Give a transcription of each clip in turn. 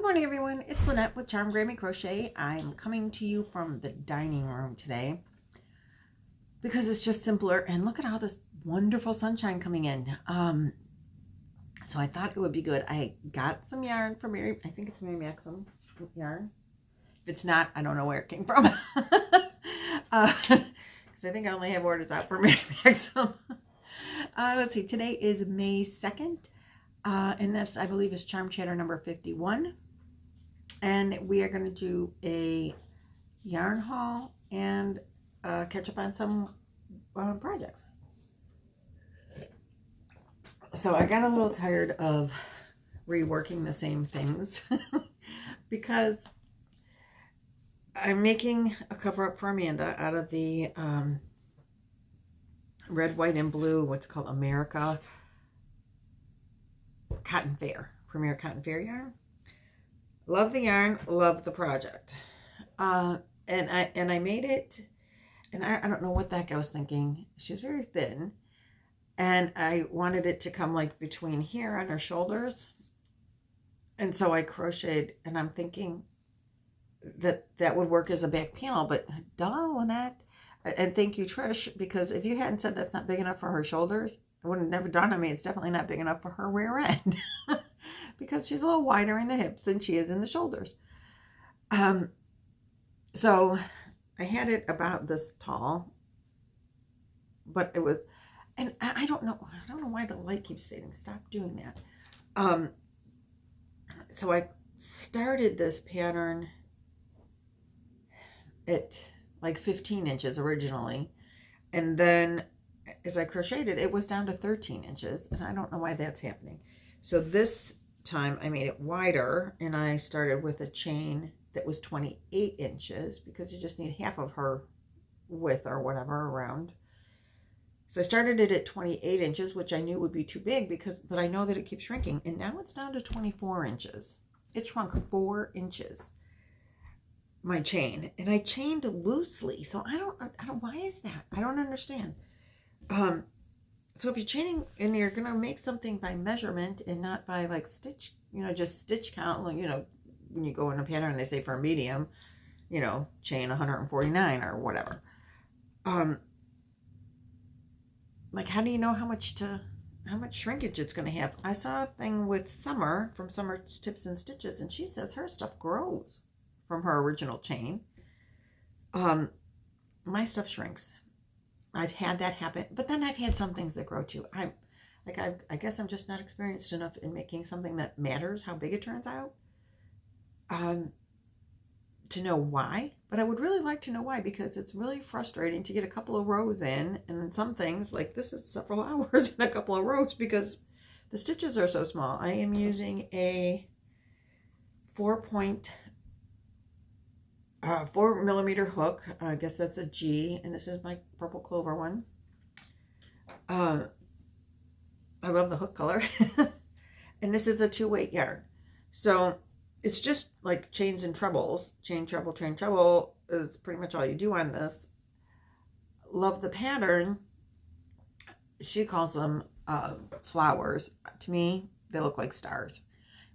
morning, everyone. It's Lynette with Charm Grammy Crochet. I'm coming to you from the dining room today because it's just simpler. And look at all this wonderful sunshine coming in. So I thought it would be good. I got some yarn from Mary. I think it's Mary Maxim yarn. If it's not, I don't know where it came from. Because I think I only have orders out for Mary Maxim. Let's see. Today is May 2nd. And this, I believe, is Charm Chatter number 51. And we are going to do a yarn haul and catch up on some projects. So I got a little tired of reworking the same things because I'm making a cover-up for Amanda out of the red, white, and blue, what's called America Cotton Fair, Premier Cotton Fair yarn. Love the yarn, love the project. And I made it, and I don't know what the heck I was thinking. She's very thin, and I wanted it to come like between here on her shoulders. And so I crocheted, and I'm thinking that that would work as a back panel, but duh, Lynette. And thank you, Trish, because if you hadn't said that's not big enough for her shoulders, it would have never dawned on me. It's definitely not big enough for her rear end because she's a little wider in the hips than she is in the shoulders. So I had it about this tall, but it was, and I don't know why the light keeps fading. Stop doing that. So I started this pattern at like 15 inches originally, and then as I crocheted it was down to 13 inches, and I don't know why that's happening. So this time I made it wider, and I started with a chain that was 28 inches because you just need half of her width or whatever around. So I started it at 28 inches, which I knew would be too big but I know that it keeps shrinking, and now it's down to 24 inches. It shrunk 4 inches, my chain, and I chained loosely. So I don't, why is that? I don't understand. So if you're chaining and you're going to make something by measurement and not by like stitch, just stitch count, when you go in a pattern, they say for a medium, chain 149 or whatever. Like, how do you know how much shrinkage it's going to have? I saw a thing with Summer from Summer Tips and Stitches, and she says her stuff grows from her original chain. My stuff shrinks. I've had that happen, but then I've had some things that grow too. I guess I'm just not experienced enough in making something that matters how big it turns out to know why. But I would really like to know why, because it's really frustrating to get a couple of rows in, and then some things like this is several hours in a couple of rows because the stitches are so small. I am using a 4mm hook. I guess that's a G, and this is my purple clover one. I love the hook color. And this is a 2-weight yarn. So it's just like chains and trebles. Chain, treble, chain, treble is pretty much all you do on this. Love the pattern. She calls them flowers. To me, they look like stars,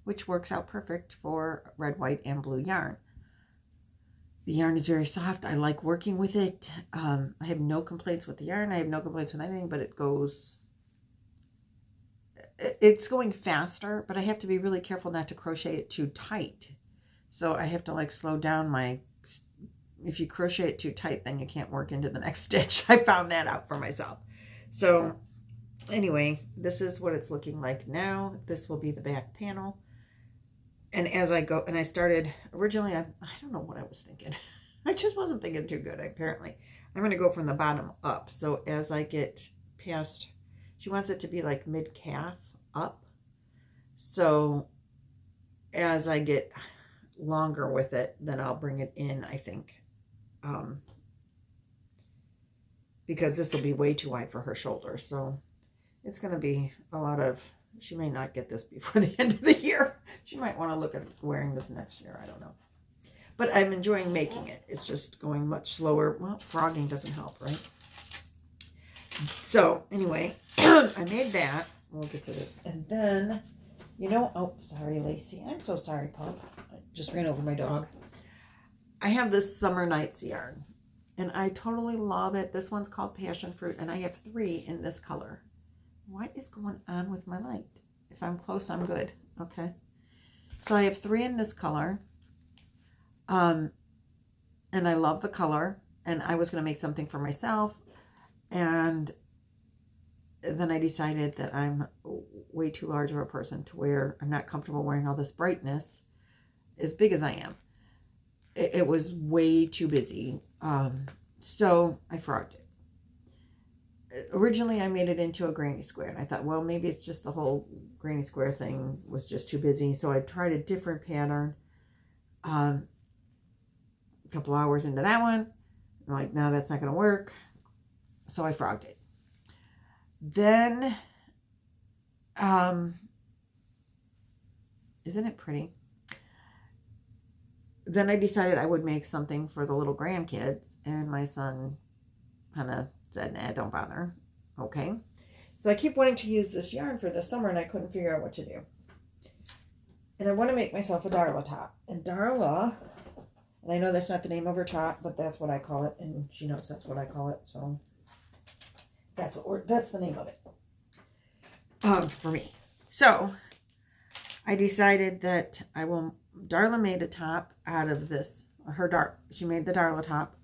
which works out perfect for red, white, and blue yarn. The yarn is very soft. I like working with it. I have no complaints with the yarn. I have no complaints with anything, but it's going faster, but I have to be really careful not to crochet it too tight. So I have to like slow down if you crochet it too tight, then you can't work into the next stitch. I found that out for myself. So anyway, this is what it's looking like now. This will be the back panel. And as I go, and I started, originally, I don't know what I was thinking. I just wasn't thinking too good, apparently. I'm going to go from the bottom up. So as I get past, she wants it to be like mid-calf up. So as I get longer with it, then I'll bring it in, I think. Because this will be way too wide for her shoulders. So it's going to be a lot of, she may not get this before the end of the year. She might want to look at wearing this next year. I don't know. But I'm enjoying making it. It's just going much slower. Well, frogging doesn't help, right? So anyway, I made that. We'll get to this. And then, oh, sorry, Lacey. I'm so sorry, Pup. just ran over my dog. I have this Summer Nights yarn, and I totally love it. This one's called Passion Fruit, and I have 3 in this color. What is going on with my light? If I'm close, I'm good. Okay. So I have 3 in this color. And I love the color. And I was going to make something for myself. And then I decided that I'm way too large of a person to wear. I'm not comfortable wearing all this brightness as big as I am. It was way too busy. So I frogged it. Originally, I made it into a granny square. And I thought, well, maybe it's just the whole granny square thing was just too busy. So I tried a different pattern. A couple hours into that one, I'm like, no, that's not going to work. So I frogged it. Then, isn't it pretty? Then I decided I would make something for the little grandkids, and my son kind of said, nah, don't bother. Okay. So I keep wanting to use this yarn for the summer, and I couldn't figure out what to do. And I want to make myself a Darla top. And Darla, and I know that's not the name of her top, but that's what I call it, and she knows that's what I call it, so that's the name of it for me. So I decided that Darla made a top out of this. She made the Darla top,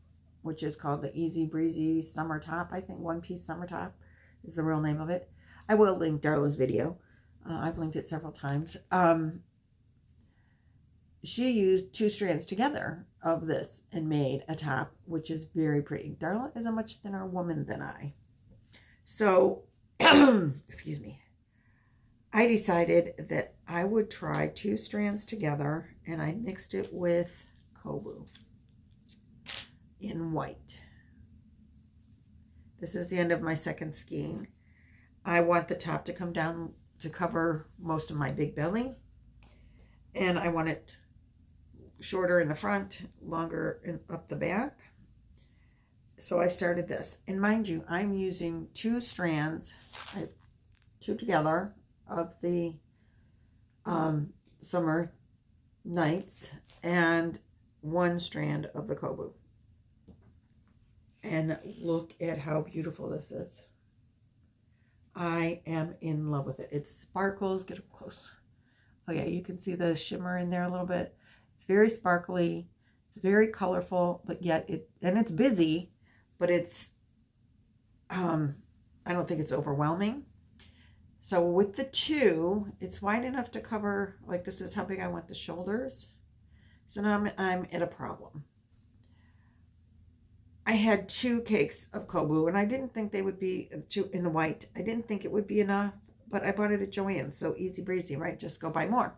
which is called the Easy Breezy Summer Top. I think One Piece Summer Top is the real name of it. I will link Darla's video. I've linked it several times. She used 2 strands together of this and made a top, which is very pretty. Darla is a much thinner woman than I. So, excuse me. I decided that I would try 2 strands together, and I mixed it with Kobu in white. This is the end of my second skein. I want the top to come down to cover most of my big belly, and I want it shorter in the front, longer up the back. So I started this, and mind you, I'm using 2 strands, 2 together, of the Summer Nights and 1 strand of the Kobu. And look at how beautiful this is. I am in love with it. It sparkles. Get up close. Oh yeah, you can see the shimmer in there a little bit. It's very sparkly. It's very colorful, but yet it's busy, but it's, I don't think it's overwhelming. So with the 2, it's wide enough to cover, like this is how big I want the shoulders. So now I'm at a problem. I had 2 cakes of Kobu, and I didn't think they would be 2 in the white. I didn't think it would be enough, but I bought it at Joann's, so easy breezy, right? Just go buy more.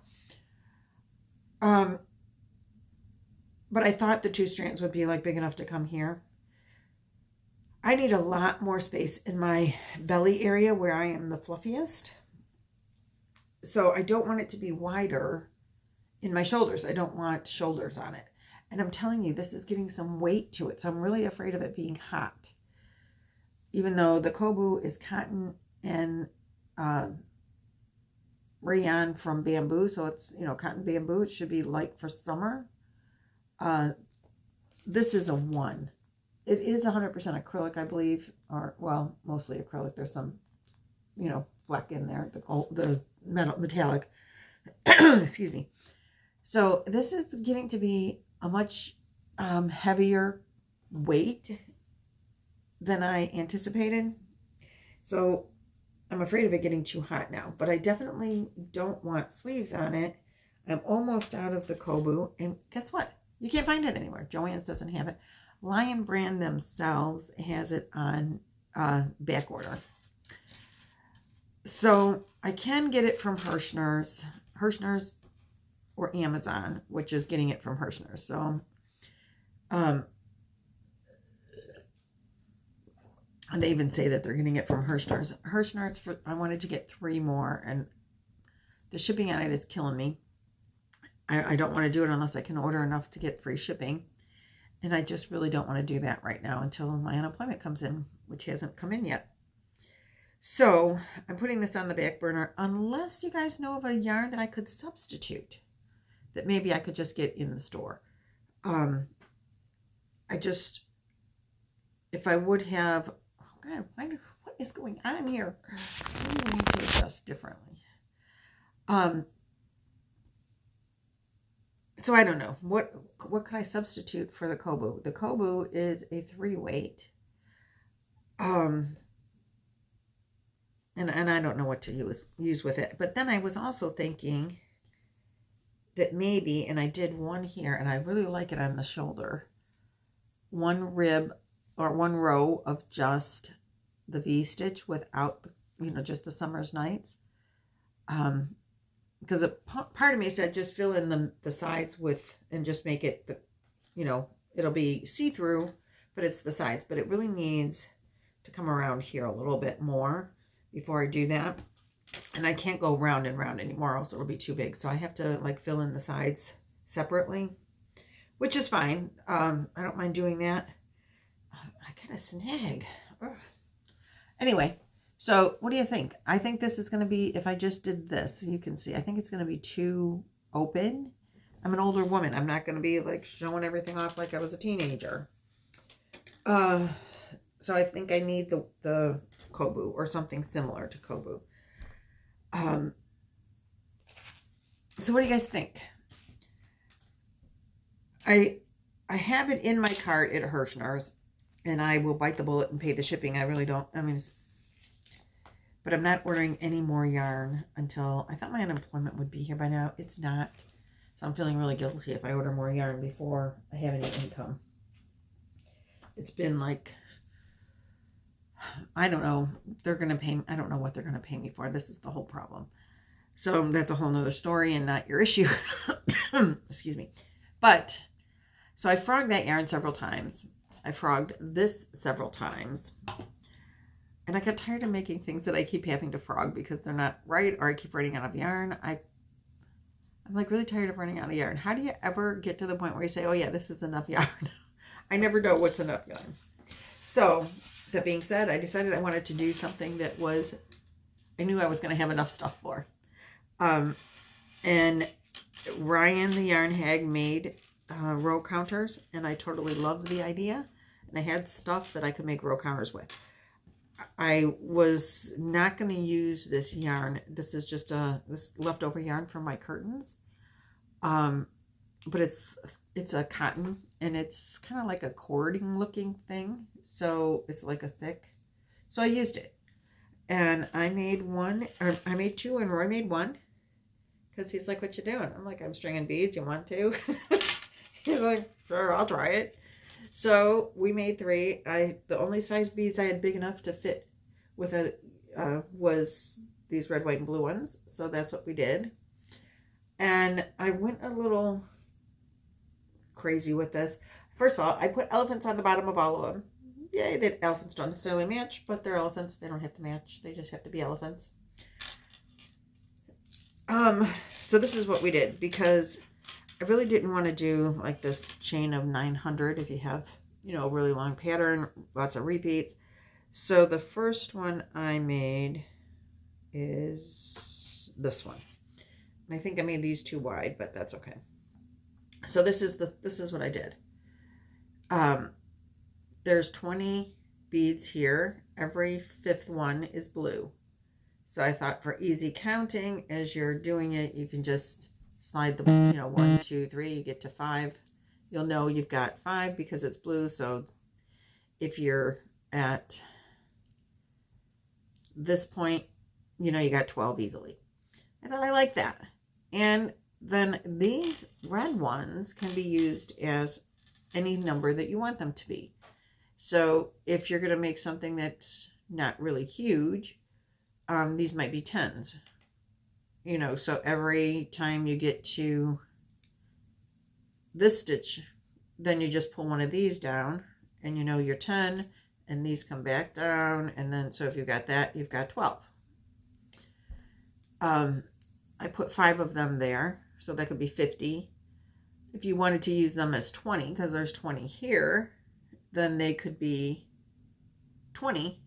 But I thought the 2 strands would be like big enough to come here. I need a lot more space in my belly area where I am the fluffiest. So I don't want it to be wider in my shoulders. I don't want shoulders on it. And I'm telling you, this is getting some weight to it. So I'm really afraid of it being hot. Even though the Kobu is cotton and rayon from bamboo. So it's, cotton bamboo. It should be light for summer. This is a 1. It is 100% acrylic, I believe. Or, well, mostly acrylic. There's some, fleck in there. The metallic. Excuse me. So this is getting to be a much heavier weight than I anticipated. So I'm afraid of it getting too hot now. But I definitely don't want sleeves on it. I'm almost out of the Kobu. And guess what? You can't find it anywhere. Joann's doesn't have it. Lion Brand themselves has it on back order. So I can get it from Hirschner's or Amazon, which is getting it from Hirschner's. So, and they even say that they're getting it from Hirschner's. Hirschner's, I wanted to get 3 more, and the shipping on it is killing me. I don't want to do it unless I can order enough to get free shipping. And I just really don't want to do that right now until my unemployment comes in, which hasn't come in yet. So I'm putting this on the back burner unless you guys know of a yarn that I could substitute. that maybe I could just get in the store. If I would have, oh God, what is going on here? Maybe I need to adjust differently. So I don't know. What can I substitute for the Kobu? The Kobu is a 3-weight. And I don't know what to use with it. But then I was also thinking that maybe, and I did one here, and I really like it on the shoulder, one rib or one row of just the V-stitch without, just the Summer's Nights. Because part of me said just fill in the sides with, and just make it, it'll be see-through, but it's the sides. But it really needs to come around here a little bit more before I do that. And I can't go round and round anymore, else it'll be too big. So I have to like fill in the sides separately, which is fine. I don't mind doing that. I got a snag. Ugh. Anyway, so what do you think? I think this is going to be, if I just did this, you can see, I think it's going to be too open. I'm an older woman. I'm not going to be like showing everything off like I was a teenager. So I think I need the Kobu or something similar to Kobu. So what do you guys think? I have it in my cart at Hirschner's, and I will bite the bullet and pay the shipping. I really don't. But I'm not ordering any more yarn until, I thought my unemployment would be here by now. It's not. So I'm feeling really guilty if I order more yarn before I have any income. It's been like, I don't know. They're going to pay, I don't know what they're going to pay me for. This is the whole problem. So that's a whole nother story and not your issue. Excuse me. But, so I frogged that yarn several times. I frogged this several times. And I got tired of making things that I keep having to frog because they're not right, or I keep running out of yarn. I'm like really tired of running out of yarn. How do you ever get to the point where you say, oh yeah, this is enough yarn? I never know what's enough yarn. So, that being said, I decided I wanted to do something that was, I knew I was going to have enough stuff for. And Ryan, the Yarn Hag, made row counters, and I totally loved the idea. And I had stuff that I could make row counters with. I was not going to use this yarn. This is just this leftover yarn from my curtains. But it's a cotton, and it's kind of like a cording looking thing. So it's like a thick. So I used it. And I made one, or I made two, and Roy made one. Because he's like, what you doing? I'm like, I'm stringing beads. You want to? He's like, sure, I'll try it. So we made 3. The only size beads I had big enough to fit with was these red, white, and blue ones. So that's what we did. And I went a little crazy with this. First of all, I put elephants on the bottom of all of them. Yay, the elephants don't necessarily match, but they're elephants. They don't have to match. They just have to be elephants. So this is what we did, because I really didn't want to do like this chain of 900 if you have, a really long pattern, lots of repeats. So the first one I made is this one. And I think I made these too wide, but that's okay. So this is what I did. There's 20 beads here. Every 5th one is blue. So I thought for easy counting, as you're doing it, you can just slide the, 1, 2, 3, you get to 5. You'll know you've got 5 because it's blue. So if you're at this point, you got 12 easily. I thought I like that. And then these red ones can be used as any number that you want them to be. So if you're going to make something that's not really huge, these might be 10s. So every time you get to this stitch, then you just pull one of these down, and you're 10, and these come back down, and then so if you've got that, you've got 12. I put 5 of them there, so that could be 50. If you wanted to use them as 20, because there's 20 here, then they could be 20,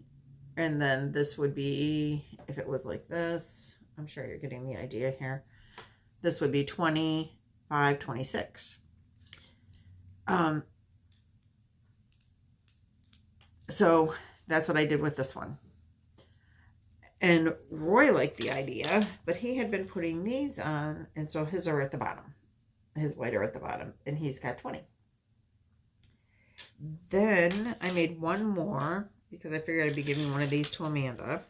and then this would be, if it was like this, I'm sure you're getting the idea here, this would be 20, 526. So that's what I did with this one. And Roy liked the idea, but he had been putting these on, and so his are at the bottom. His white are at the bottom, and he's got 20. Then I made one more, because I figured I'd be giving one of these to Amanda.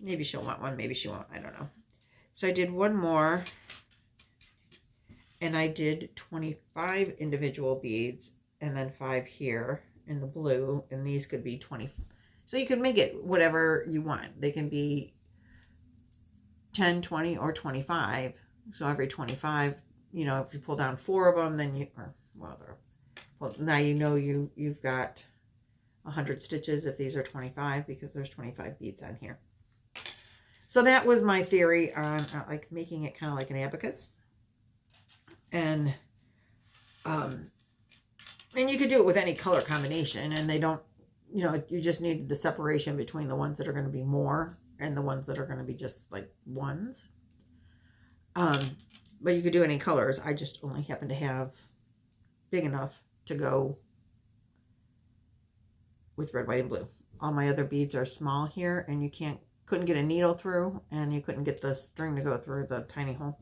Maybe she'll want one, maybe she won't, I don't know. So I did one more, and I did 25 individual beads, and then 5 here in the blue, and these could be 20. So you can make it whatever you want. They can be 10, 20, or 25. So every 25, you know, if you pull down 4 of them, then you, well, now you know you've got 100 stitches if these are 25, because there's 25 beads on here. So that was my theory on like making it kind of like an abacus. And you could do it with any color combination, and they don't, you know, you just need the separation between the ones that are going to be more and the ones that are going to be just like ones. But you could do any colors. I just only happen to have big enough to go with red, white, and blue. All my other beads are small here, and you couldn't get a needle through, and you couldn't get the string to go through the tiny hole.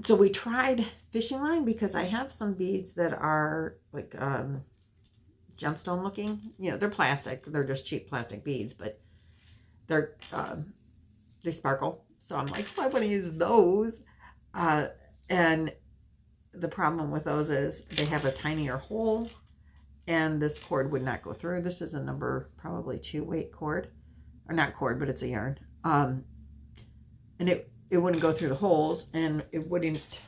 So we tried fishing line, because I have some beads that are like gemstone looking. You know, they're plastic. They're just cheap plastic beads, but they're they sparkle. So I'm like, oh, I want to use those. And the problem with those is they have a tinier hole, and this cord would not go through. This is a number probably 2 weight cord, or not cord, but it's a yarn. And it wouldn't go through the holes, and it wouldn't,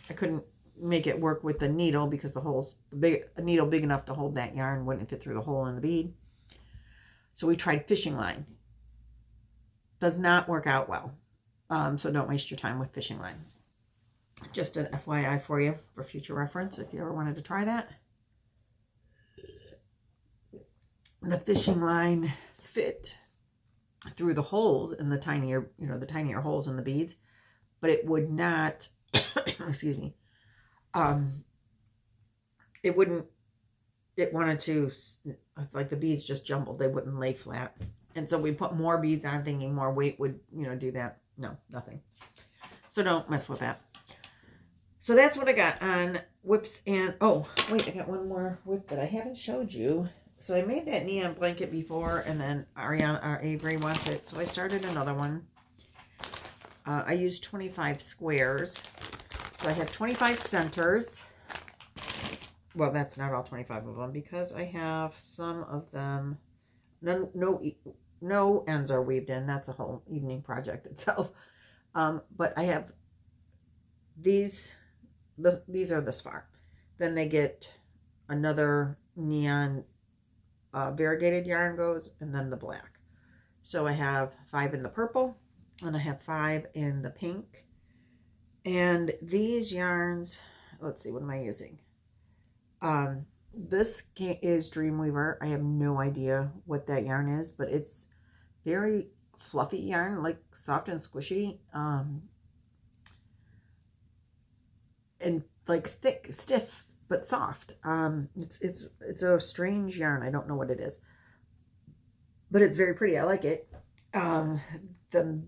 I couldn't make it work with the needle, because the holes, a needle big enough to hold that yarn wouldn't fit through the hole in the bead. So we tried fishing line. Does not work out well. So don't waste your time with fishing line. Just an FYI for you, for future reference, if you ever wanted to try that. The fishing line fit through the holes in the tinier, you know, the tinier holes in the beads, but it would not, excuse me, it wanted to, like the beads just jumbled, they wouldn't lay flat. And so we put more beads on, thinking more weight would, you know, do that. No, nothing. So don't mess with that. So that's what I got on whips. And oh wait, I got one more whip that I haven't showed you. So I made that neon blanket before, and then Avery wants it, so I started another one. I used 25 squares. So I have 25 centers. Well, that's not all 25 of them, because I have some of them, no ends are weaved in. That's a whole evening project itself. But I have these are this far. Then they get another neon variegated yarn goes, and then the black. So I have 5 in the purple, and I have 5 in the pink. And these yarns, let's see, what am I using? This is Dreamweaver. I have no idea what that yarn is, but it's very fluffy yarn, like soft and squishy, and like thick, stiff, but soft. It's a strange yarn. I don't know what it is, but it's very pretty. I like it. The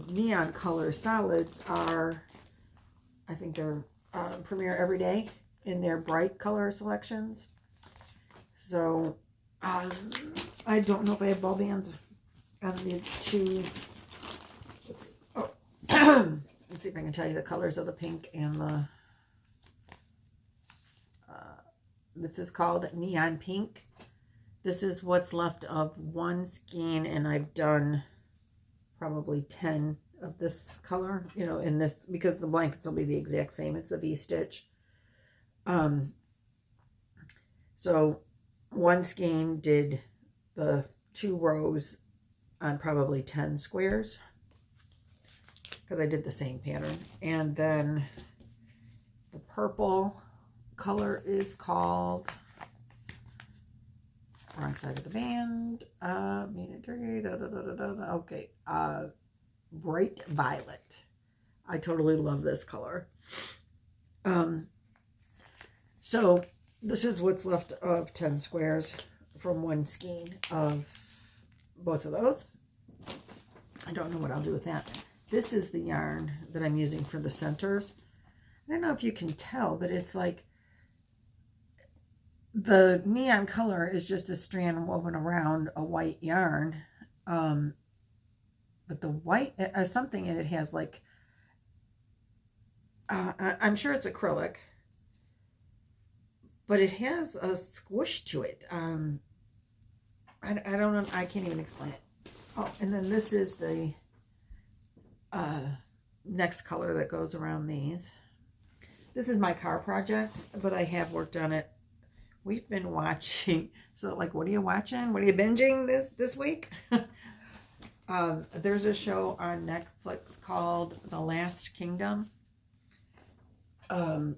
neon color solids are, I think they're Premier Everyday in their bright color selections. So I don't know if I have ball bands on the two. Let's see. Oh. Let's see if I can tell you the colors of the pink and the this is called Neon Pink. This is what's left of one skein, and I've done probably 10 of this color, you know, in this, because the blankets will be the exact same. It's a V-stitch. So one skein did the 2 rows on probably 10 squares, because I did the same pattern. And then the purple color is called, wrong side of the band, made it dirty, okay, bright violet. I totally love this color. So this is what's left of 10 squares from one skein of both of those. I don't know what I'll do with that. This is the yarn that I'm using for the centers. I don't know if you can tell, but it's like the neon color is just a strand woven around a white yarn. But the white, something in it has like, I'm sure it's acrylic, but it has a squish to it. I don't know, I can't even explain it. Oh, and then this is the next color that goes around these. This is my car project, but I have worked on it. We've been watching, so like, what are you watching? What are you binging this week? There's a show on Netflix called The Last Kingdom. I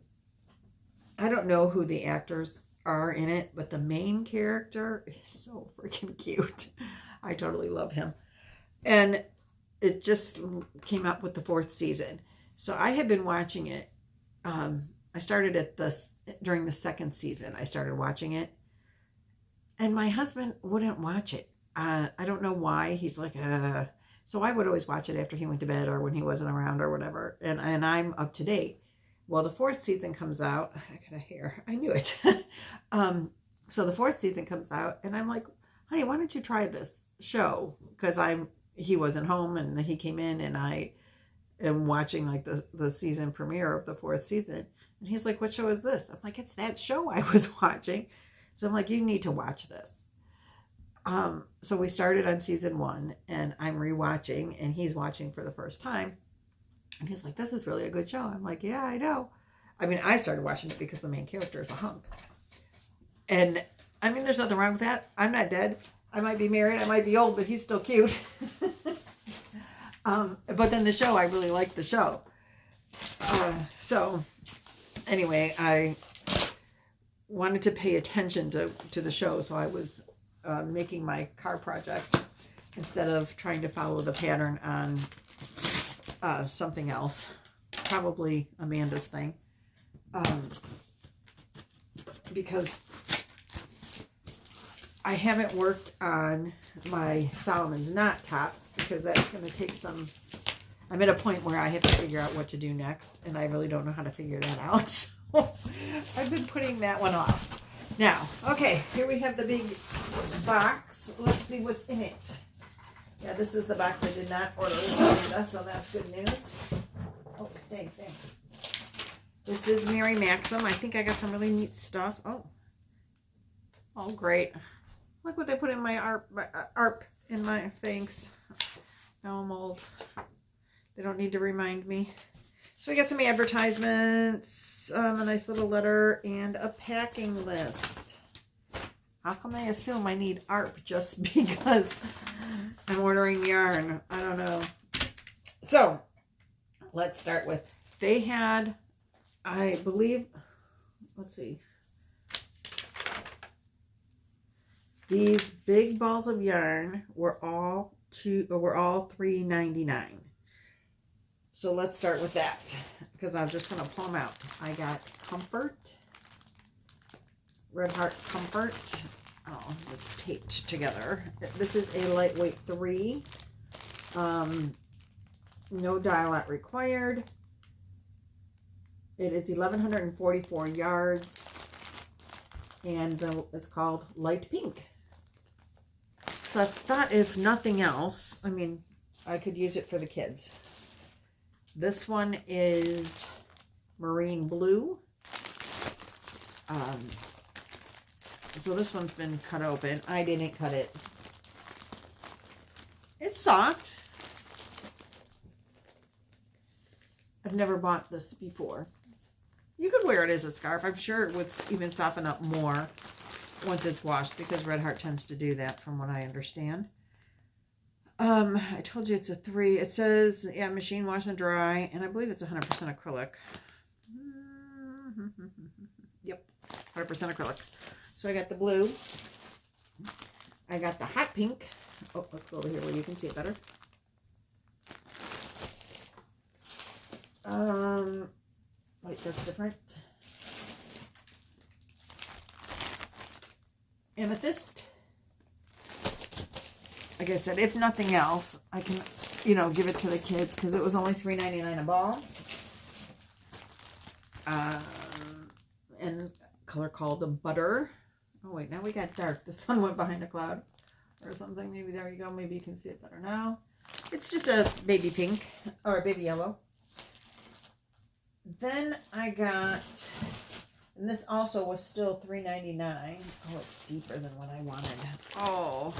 don't know who the actors are in it, but the main character is so freaking cute. I totally love him. And it just came up with the 4th season. So I had been watching it. I started during the 2nd season. I started watching it. And my husband wouldn't watch it. I don't know why. He's like, So I would always watch it after he went to bed or when he wasn't around or whatever. And I'm up to date. Well, the 4th season comes out. I got a hair. I knew it. So the 4th season comes out, and I'm like, honey, why don't you try this show? Because he wasn't home, and he came in, and I am watching like the season premiere of the 4th season. And he's like, what show is this? I'm like, it's that show I was watching. So I'm like, you need to watch this. So we started on season 1, and I'm rewatching, and he's watching for the first time. And he's like, this is really a good show. I'm like, yeah, I know. I mean, I started watching it because the main character is a hunk. And, I mean, there's nothing wrong with that. I'm not dead. I might be married. I might be old, but he's still cute. But then the show, I really liked the show. So, anyway, I wanted to pay attention to the show. So I was making my car project instead of trying to follow the pattern on something else, probably Amanda's thing, because I haven't worked on my Solomon's knot top because that's going to take some. I'm at a point where I have to figure out what to do next, and I really don't know how to figure that out. So I've been putting that one off. Now, okay, here we have the big box. Let's see what's in it. Yeah, this is the box I did not order with Amanda, so that's good news. Oh, stay. This is Mary Maxim. I think I got some really neat stuff. Oh, great. Look what they put in my ARP in my thanks. Now I'm old. They don't need to remind me. So we got some advertisements, a nice little letter, and a packing list. How come I assume I need ARP just because I'm ordering yarn? I don't know. So, let's start with, they had, I believe, let's see. These big balls of yarn were all $3.99. So let's start with that, because I'm just going to pull them out. I got Comfort. Red Heart Comfort. Oh, it's taped together. This is a lightweight 3. No dye lot required. It is 1,144 yards. And it's called Light Pink. So I thought, if nothing else, I mean, I could use it for the kids. This one is Marine Blue. So this one's been cut open. I didn't cut it. It's soft. I've never bought this before. You could wear it as a scarf. I'm sure it would even soften up more once it's washed, because Red Heart tends to do that from what I understand. I told you it's a 3. It says, yeah, machine wash and dry, and I believe it's 100% acrylic. Yep, 100% acrylic. So I got the blue. I got the hot pink. Oh, let's go over here where you can see it better. Wait, that's different. Amethyst. Like I said, if nothing else, I can, you know, give it to the kids because it was only $3.99 a ball. And color called Butter. Oh wait, now we got dark. The sun went behind a cloud or something. Maybe there you go. Maybe you can see it better now. It's just a baby pink or a baby yellow. Then I got, and this also was still $3.99. Oh, it's deeper than what I wanted. Oh,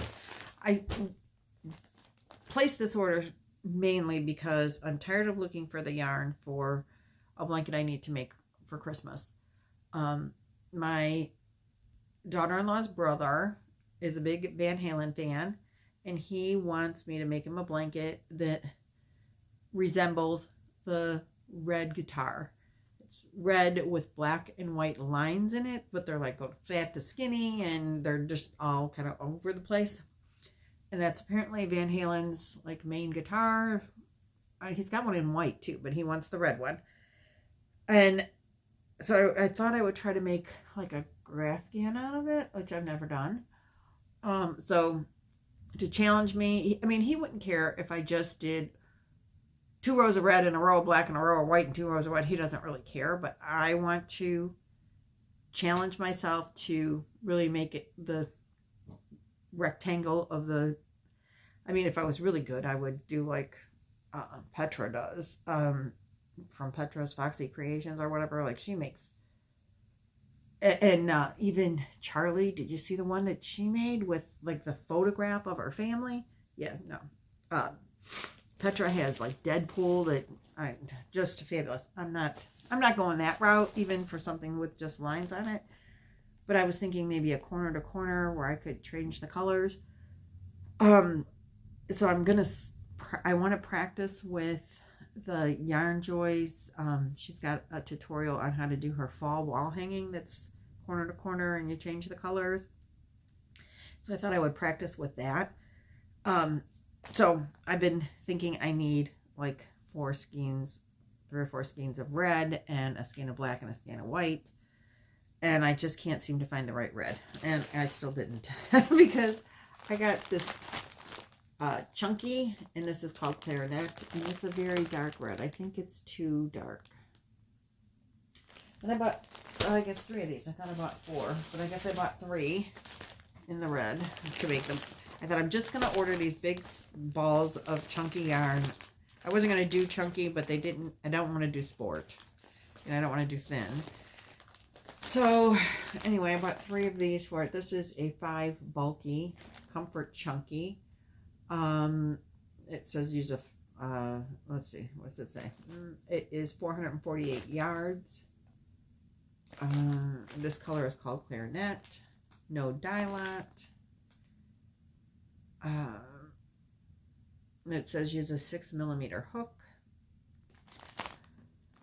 I placed this order mainly because I'm tired of looking for the yarn for a blanket I need to make for Christmas. My daughter-in-law's brother is a big Van Halen fan, and he wants me to make him a blanket that resembles the red guitar. It's red with black and white lines in it, but they're like go fat to skinny, and they're just all kind of over the place. And that's apparently Van Halen's like main guitar. He's got one in white too, but he wants the red one. And so I thought I would try to make like a Afghan out of it, which I've never done. So to challenge me, I mean, he wouldn't care if I just did 2 rows of red and a row of black and a row of white and 2 rows of white. He doesn't really care, but I want to challenge myself to really make it the rectangle of the, I mean, if I was really good, I would do like Petra does, from Petra's Foxy Creations or whatever, like she makes. And even Charlie, did you see the one that she made with like the photograph of her family? Yeah, no. Petra has like Deadpool that just fabulous. I'm not going that route even for something with just lines on it. But I was thinking maybe a corner to corner where I could change the colors. So I want to practice with the Yarn Joys. She's got a tutorial on how to do her fall wall hanging that's corner to corner and you change the colors. So I thought I would practice with that. So I've been thinking I need like 3 or 4 skeins of red and a skein of black and a skein of white. And I just can't seem to find the right red. And I still didn't because I got this chunky, and this is called Clarinet, and it's a very dark red. I think it's too dark. And I bought, I guess 3 of these. I thought I bought 4, but I guess I bought 3 in the red to make them. I thought I'm just going to order these big balls of chunky yarn. I wasn't going to do chunky, but they didn't, I don't want to do sport, and I don't want to do thin. So anyway, I bought 3 of these for it. This is a 5 bulky comfort chunky. It says use a, let's see, what's it say? It is 448 yards. This color is called Clarinet. No dye lot. It says use a 6mm hook.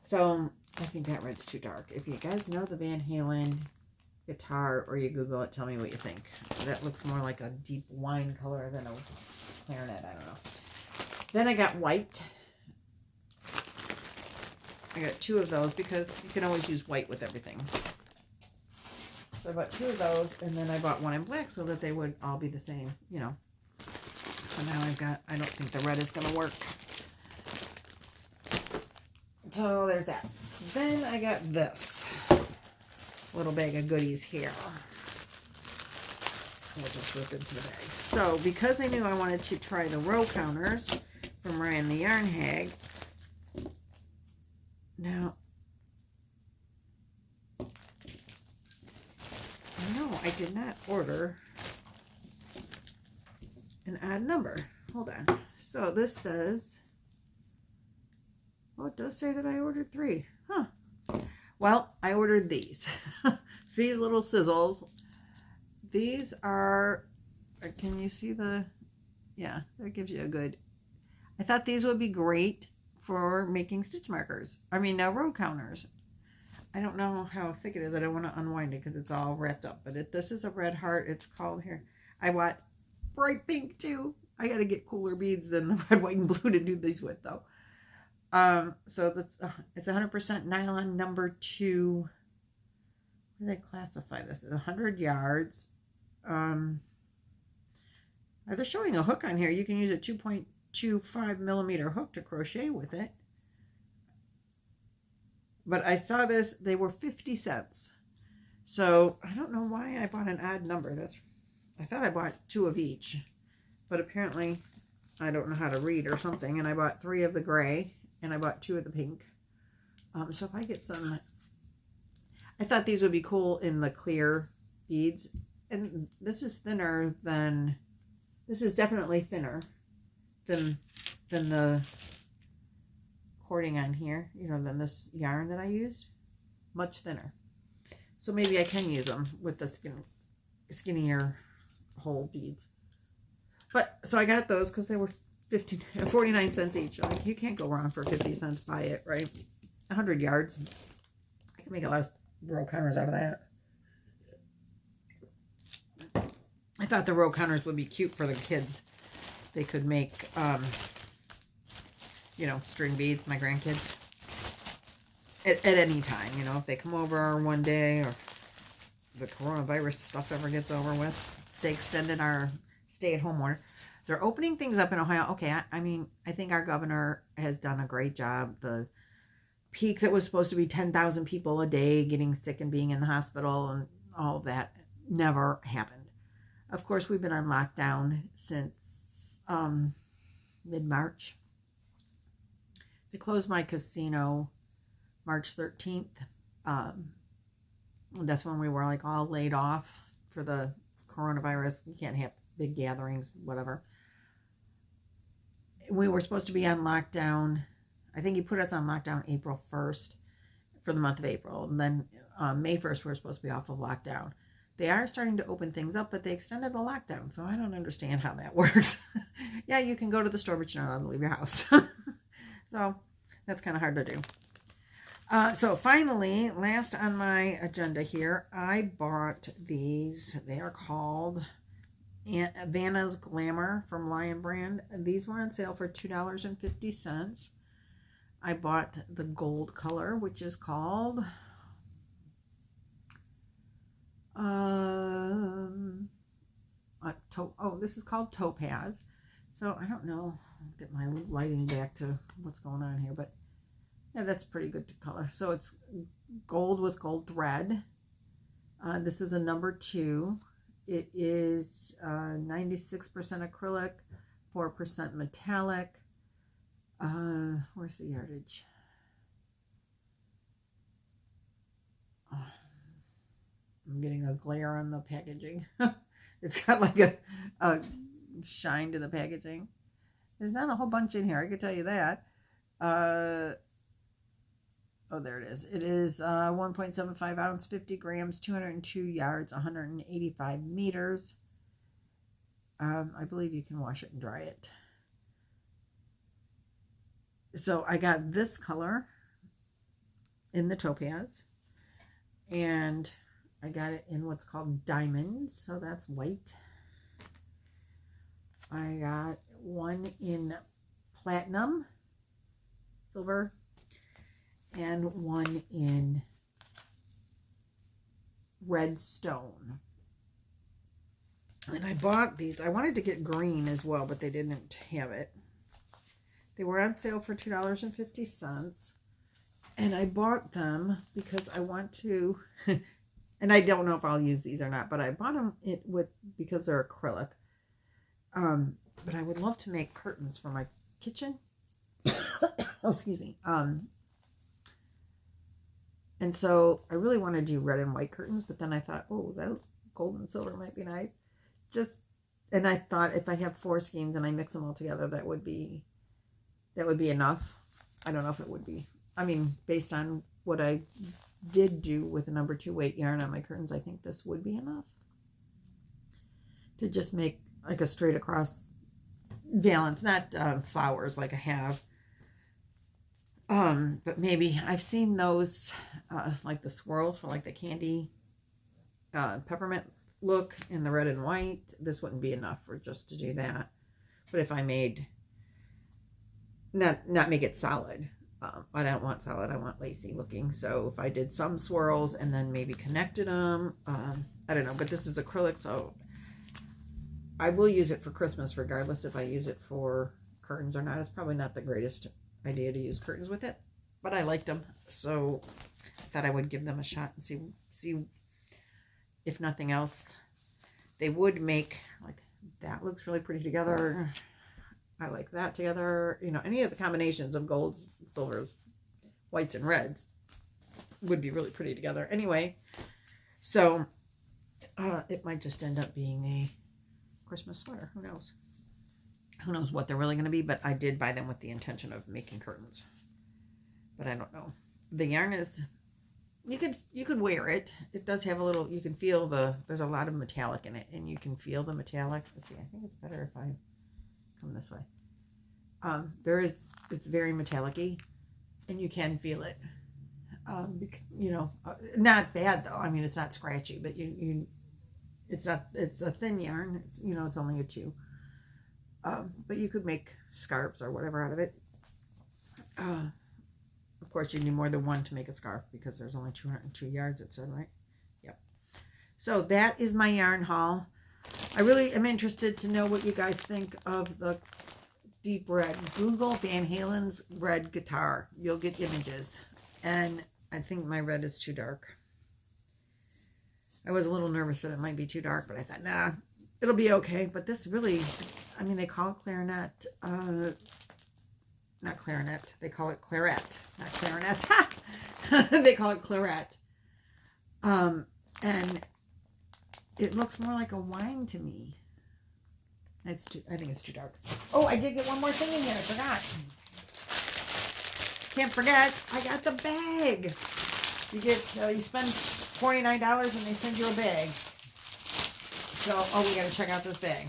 So I think that red's too dark. If you guys know the Van Halen guitar or you Google it, tell me what you think. That looks more like a deep wine color than a Clarinet. I don't know. Then I got white. I got 2 of those because you can always use white with everything. So I bought 2 of those, and then I bought 1 in black so that they would all be the same, you know. So now I've got, I don't think the red is going to work. So there's that. Then I got this little bag of goodies here. We'll just rip into the bag. So because I knew I wanted to try the row counters from Ryan the Yarn Hag. Now, no, I did not order an odd number. Hold on. So this says, oh, it does say that I ordered 3. Huh. Well, I ordered these. These little sizzles. These are, can you see the, yeah, that gives you a good, I thought these would be great for making stitch markers. I mean, now row counters. I don't know how thick it is. I don't want to unwind it because it's all wrapped up. But this is a red heart. It's called here. I want bright pink too. I got to get cooler beads than the red, white, and blue to do these with though. So that's it's 100% nylon number 2. What do they classify this? 100 yards. They're showing a hook on here. You can use a 2.25 millimeter hook to crochet with it. But I saw this, they were 50 cents. So I don't know why I bought an odd number. I thought I bought 2 of each, but apparently I don't know how to read or something. And I bought 3 of the gray and I bought 2 of the pink. So if I get some, I thought these would be cool in the clear beads. And this is thinner than, this is definitely thinner than the cording on here, you know, than this yarn that I used. Much thinner. So maybe I can use them with the skinnier whole beads. But, so I got those because they were 49 cents each. Like, you can't go wrong for 50 cents. Buy it, right? 100 yards. I can make a lot of row counters out of that. I thought the row counters would be cute for the kids. They could make, you know, string beads, my grandkids. At any time, you know, if they come over one day or the coronavirus stuff ever gets over with. They extended our stay-at-home order. They're opening things up in Ohio. Okay, I mean, I think our governor has done a great job. The peak that was supposed to be 10,000 people a day getting sick and being in the hospital and all of that never happened. Of course, we've been on lockdown since mid-March. They closed my casino March 13th. That's when we were like all laid off for the coronavirus. You can't have big gatherings, whatever. We were supposed to be on lockdown. I think he put us on lockdown April 1st for the month of April. And then May 1st, we were supposed to be off of lockdown. They are starting to open things up, but they extended the lockdown. So I don't understand how that works. Yeah, you can go to the store, but you're not allowed to leave your house. So that's kind of hard to do. So finally, last on my agenda here, I bought these. They are called Vanna's Glamour from Lion Brand. These were on sale for $2.50. I bought the gold color, which is called this is called Topaz. So I don't know. I'll get my lighting back to what's going on here, but yeah, that's pretty good color. So it's gold with gold thread. This is a number 2. It is 96% acrylic, 4% metallic. Where's the yardage? Oh, I'm getting a glare on the packaging. It's got like a shine to the packaging. There's not a whole bunch in here, I can tell you that. Oh, there it is. It is 1.75 ounce, 50 grams, 202 yards, 185 meters. I believe you can wash it and dry it. So I got this color in the Topaz. And I got it in what's called diamonds. So that's white. I got one in platinum, silver, and one in red stone. And I bought these. I wanted to get green as well, but they didn't have it. They were on sale for $2.50. And I bought them because I want to, and I don't know if I'll use these or not, but I bought them because they're acrylic. But I would love to make curtains for my kitchen. Oh, excuse me. And so I really want to do red and white curtains, but then I thought, oh, those gold and silver might be nice. And I thought if I have 4 skeins and I mix them all together, that would be enough. I don't know if it would be. I mean, based on what I did do with a number 2 weight yarn on my curtains, I think this would be enough to just make like a straight across valance, not flowers like I have. But maybe I've seen those like the swirls for like the candy peppermint look in the red and white. This wouldn't be enough for just to do that. But if I made not make it solid, I don't want solid, I want lacy looking. So if I did some swirls and then maybe connected them, I don't know, but this is acrylic, so I will use it for Christmas regardless if I use it for curtains or not. It's probably not the greatest idea to use curtains with it, but I liked them, so I thought I would give them a shot and see if nothing else they would make. Like, that looks really pretty together. I like that together. You know, any of the combinations of golds, silvers, whites, and reds would be really pretty together anyway. So it might just end up being a Christmas sweater. Who knows? Who knows what they're really going to be, but I did buy them with the intention of making curtains. But I don't know. The yarn is, you could wear it. It does have a little, you can feel there's a lot of metallic in it, and you can feel the metallic. Let's see, I think it's better if I come this way. It's very metallic-y, and you can feel it. You know, not bad though. I mean, it's not scratchy, but it's a thin yarn. It's, you know, it's only a 2. But you could make scarves or whatever out of it. Of course, you need more than one to make a scarf because there's only 202 yards, it said, right? Yep. So that is my yarn haul. I really am interested to know what you guys think of the deep red. Google Van Halen's red guitar. You'll get images. And I think my red is too dark. I was a little nervous that it might be too dark, but I thought, nah, it'll be okay. But this really, I mean, they call it clarinet. Not clarinet. They call it claret. Not clarinet. They call it claret. And it looks more like a wine to me. I think it's too dark. Oh, I did get one more thing in here. I forgot. Can't forget, I got the bag. You get, you spend $49 and they send you a bag. So, oh, we got to check out this bag.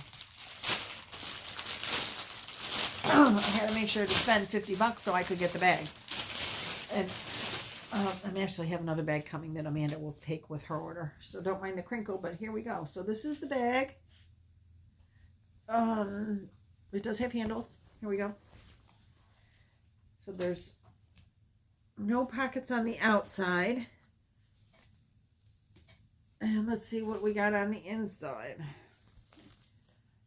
I had to make sure to spend $50 so I could get the bag. And I actually have another bag coming that Amanda will take with her order. So don't mind the crinkle, but here we go. So this is the bag. It does have handles. Here we go. So there's no pockets on the outside. And let's see what we got on the inside.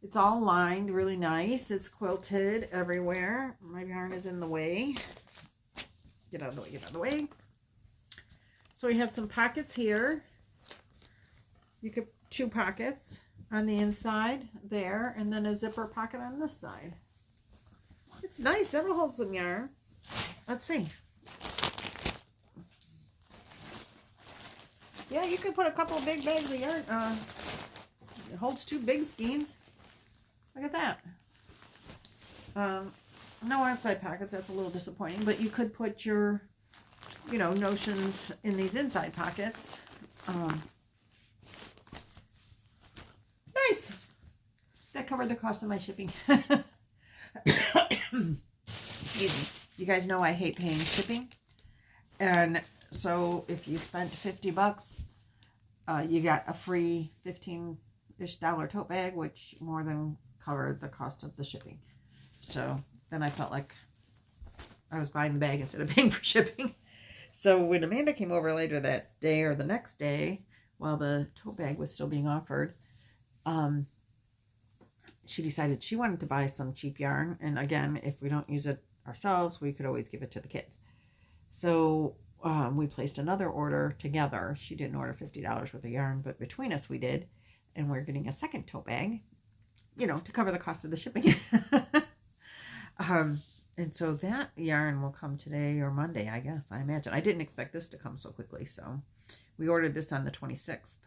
It's all lined really nice. It's quilted everywhere. My yarn is in the way. Get out of the way, get out of the way. So we have some pockets here. You could 2 pockets on the inside there, and then a zipper pocket on this side. It's nice. It'll hold some yarn. Let's see. Yeah, you could put a couple of big bags of yarn. It holds 2 big skeins. Look at that. No outside pockets. That's a little disappointing, but you could put your, you know, notions in these inside pockets. Nice. That covered the cost of my shipping. Excuse me. You guys know I hate paying shipping. And so if you spent $50, you got a free $15-ish tote bag, which more than covered the cost of the shipping. So then I felt like I was buying the bag instead of paying for shipping. So when Amanda came over later that day or the next day, while the tote bag was still being offered, she decided she wanted to buy some cheap yarn. And again, if we don't use it ourselves, we could always give it to the kids. So we placed another order together. She didn't order $50 worth of yarn, but between us we did. And we're getting a second tote bag, you know, to cover the cost of the shipping. And so that yarn will come today or Monday, I guess, I imagine. I didn't expect this to come so quickly. So we ordered this on the 26th.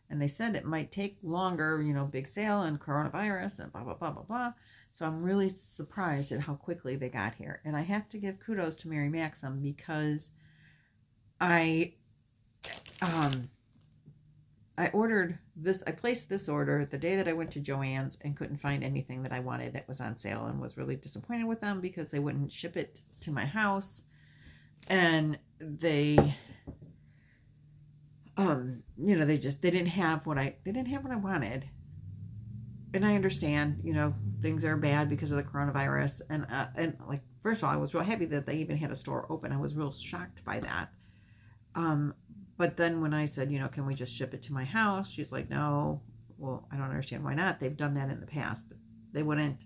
And they said it might take longer, you know, big sale and coronavirus and blah, blah, blah, blah, blah. So I'm really surprised at how quickly they got here. And I have to give kudos to Mary Maxim because I ordered this, I placed this order the day that I went to Joann's and couldn't find anything that I wanted that was on sale, and was really disappointed with them because they wouldn't ship it to my house. And they, you know, they didn't have what I wanted. And I understand, you know, things are bad because of the coronavirus, and like first of all, I was real happy that they even had a store open. I was real shocked by that. But then when I said, you know, can we just ship it to my house? She's like, no. Well, I don't understand why not. They've done that in the past, but they wouldn't.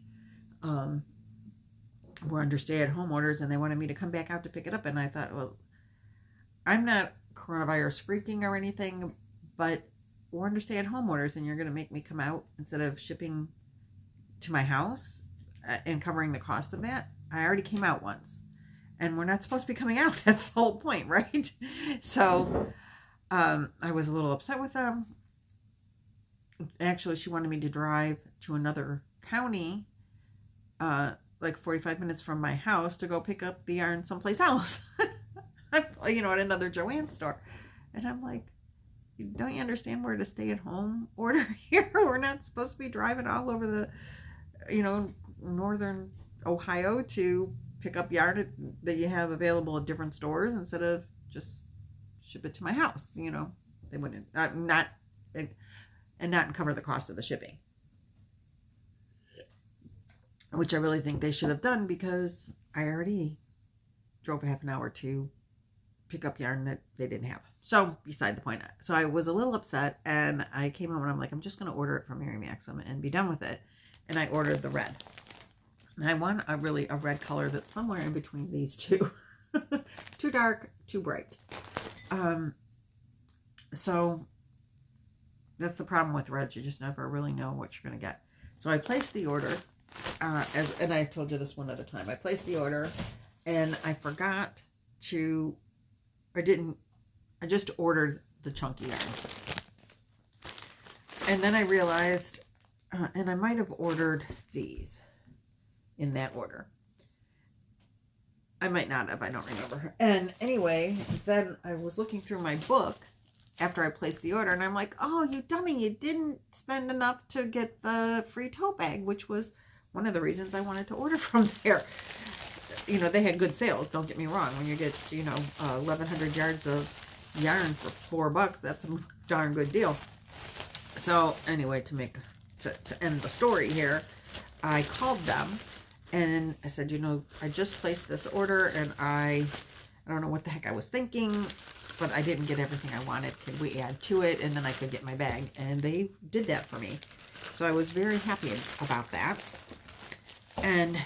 We're under stay-at-home orders, and they wanted me to come back out to pick it up. And I thought, well, I'm not coronavirus freaking or anything, but we're under stay-at-home orders, and you're going to make me come out instead of shipping to my house and covering the cost of that. I already came out once, and we're not supposed to be coming out. That's the whole point, right? So I was a little upset with them. Actually, she wanted me to drive to another county, like 45 minutes from my house, to go pick up the yarn someplace else. You know, at another Joann store. And I'm like, don't you understand we're at a stay-at-home order here? We're not supposed to be driving all over the, you know, northern Ohio to pick up yarn that you have available at different stores instead of just ship it to my house. You know, they wouldn't, not cover the cost of the shipping, which I really think they should have done, because I already drove a half an hour to pick up yarn that they didn't have. So beside the point. So I was a little upset, and I came home and I'm like, I'm just going to order it from Mary Maxim and be done with it. And I ordered the red. And I want a red color that's somewhere in between these two. Too dark, too bright. So that's the problem with reds. You just never really know what you're going to get. So I placed the order, and I told you this one at a time. I placed the order, and I forgot to, I just ordered the chunky yarn. And then I realized, and I might have ordered these in that order. I might not have, I don't remember. And anyway, then I was looking through my book after I placed the order, and I'm like, oh, you dummy, you didn't spend enough to get the free tote bag, which was one of the reasons I wanted to order from there. You know, they had good sales, don't get me wrong. When you get, you know, 1,100 yards of yarn for $4, that's a darn good deal. So anyway, to end the story here, I called them and I said, you know, I just placed this order, and I don't know what the heck I was thinking, but I didn't get everything I wanted. Can we add to it? And then I could get my bag. And they did that for me. So I was very happy about that. And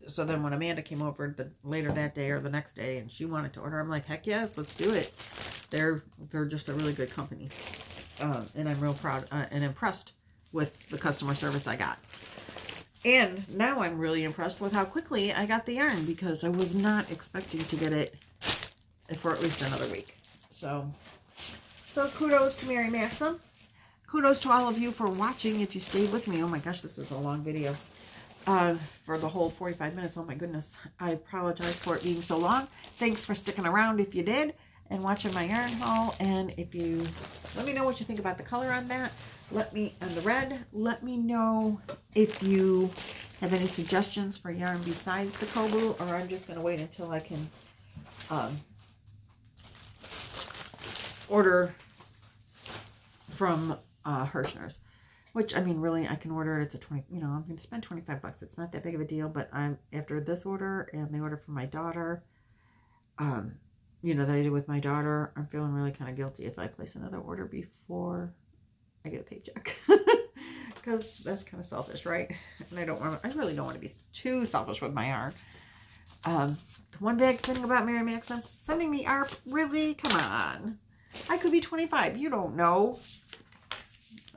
so then when Amanda came over later that day or the next day, and she wanted to order, I'm like, heck yes, let's do it. They're just a really good company. And I'm real proud and impressed with the customer service I got. And now I'm really impressed with how quickly I got the yarn, because I was not expecting to get it for at least another week. So kudos to Mary Maxim. Kudos to all of you for watching, if you stayed with me. Oh my gosh, this is a long video. For the whole 45 minutes. Oh my goodness. I apologize for it being so long. Thanks for sticking around if you did, and watching my yarn haul. And if you, let me know what you think about the color on that. On the red, let me know if you have any suggestions for yarn besides the Kobu, or I'm just going to wait until I can order from Hirschner's. Which, I mean, really, I can order it. It's a 20, you know, I'm going to spend $25. It's not that big of a deal, but after this order and the order for my daughter, you know, that I did with my daughter, I'm feeling really kind of guilty if I place another order before I get a paycheck. Because that's kind of selfish, right? And I really don't want to be too selfish with my yarn. The one big thing about Mary Maxim, sending me ARP, really? Come on. I could be 25. You don't know.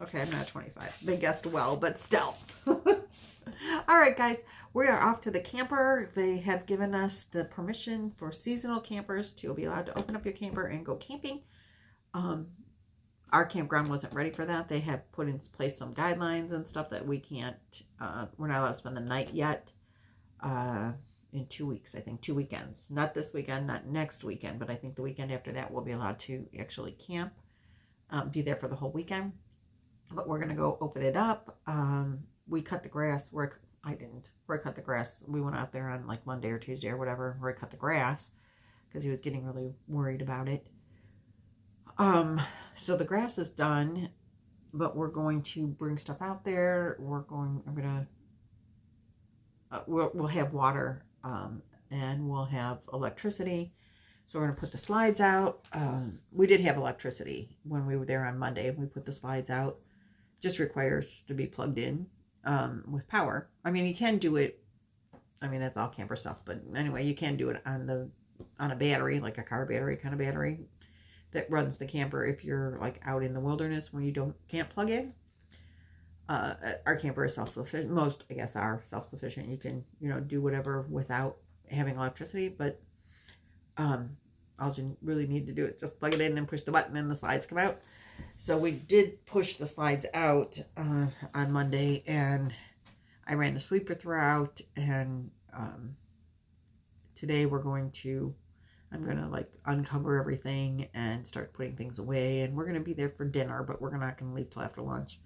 Okay, I'm not 25. They guessed well, but still. All right, guys. We are off to the camper. They have given us the permission for seasonal campers to be allowed to open up your camper and go camping. Our campground wasn't ready for that. They have put in place some guidelines and stuff that we can't, we're not allowed to spend the night yet. In 2 weeks, I think, 2 weekends. Not this weekend, not next weekend, but I think the weekend after that we'll be allowed to actually camp, be there for the whole weekend. But we're going to go open it up. We cut the grass. I didn't. Roy cut the grass. We went out there on like Monday or Tuesday or whatever. Roy cut the grass because he was getting really worried about it. So the grass is done, but we're going to bring stuff out there. We'll have water and we'll have electricity. So we're going to put the slides out. We did have electricity when we were there on Monday. We put the slides out. Just requires to be plugged in with power. I mean, you can do it. I mean, that's all camper stuff. But anyway, you can do it on a battery, like a car battery kind of battery that runs the camper if you're like out in the wilderness when you can't plug in. Our camper is self-sufficient. Most, I guess, are self-sufficient. You can, do whatever without having electricity, but all you really need to do is just plug it in and push the button and the slides come out. So we did push the slides out on Monday, and I ran the sweeper throughout, and today I'm going to like uncover everything and start putting things away, and we're going to be there for dinner, but we're not going to leave till after lunch.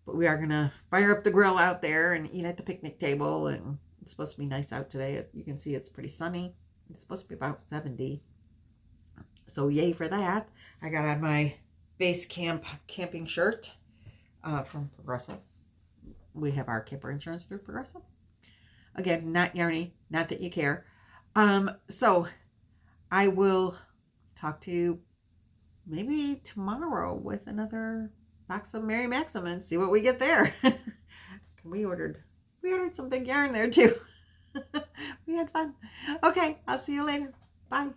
But we are going to fire up the grill out there and eat at the picnic table, and it's supposed to be nice out today. You can see it's pretty sunny. It's supposed to be about 70. So yay for that. I got on my base camp camping shirt from Progressive. We have our camper insurance through Progressive. Again, not yarny, not that you care. So I will talk to you maybe tomorrow with another box of Mary Maxim and see what we get there. We ordered some big yarn there too. We had fun. Okay, I'll see you later. Bye.